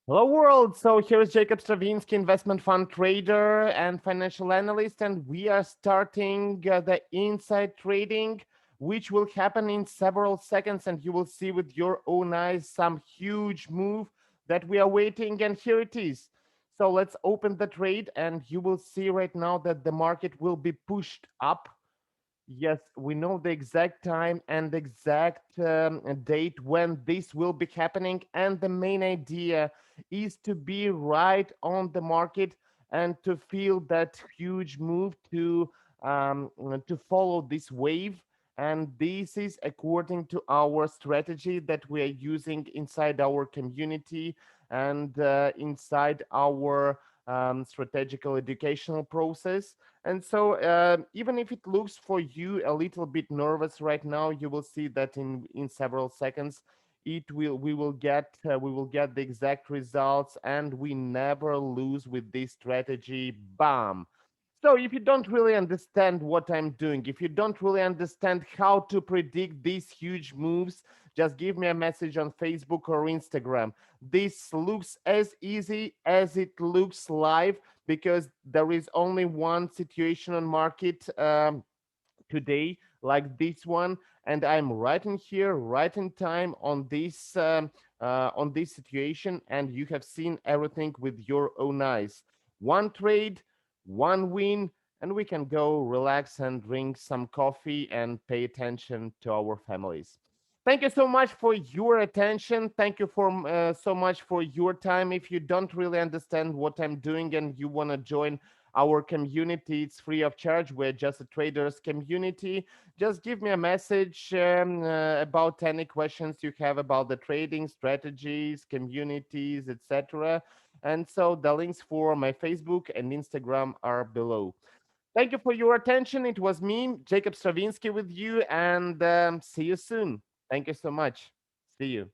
Hello world. So here's Jacob Stravinsky, investment fund trader and financial analyst, and we are starting the inside trading, which will happen in several seconds, and you will see with your own eyes some huge move that we are waiting, and here it is. So let's open the trade, and you will see right now that the market will be pushed up. Yes, we know the exact time and the exact date when this will be happening. And the main idea is to be right on the market and to feel that huge move to follow this wave. And this is according to our strategy that we are using inside our community and inside our strategical educational process. And so, even if it looks for you a little bit nervous right now, you will see that in several seconds, it will we will get the exact results, and we never lose with this strategy. Bam! So, if you don't really understand what I'm doing, if you don't really understand how to predict these huge moves, just give me a message on Facebook or Instagram. This looks as easy as it looks live because there is only one situation on market today like this one, and I'm right in here, right in time on this situation, and you have seen everything with your own eyes. One trade, one win, and we can go relax and drink some coffee and pay attention to our families. Thank you so much for your attention. Thank you for so much for your time. If you don't really understand what I'm doing and you want to join our community, it's free of charge. We're just a traders community. Just give me a message about any questions you have about the trading strategies, communities, etc. And so the links for my Facebook and Instagram are below. Thank you for your attention. It was me, Jacob Stravinsky, with you, and see you soon. Thank you so much. See you.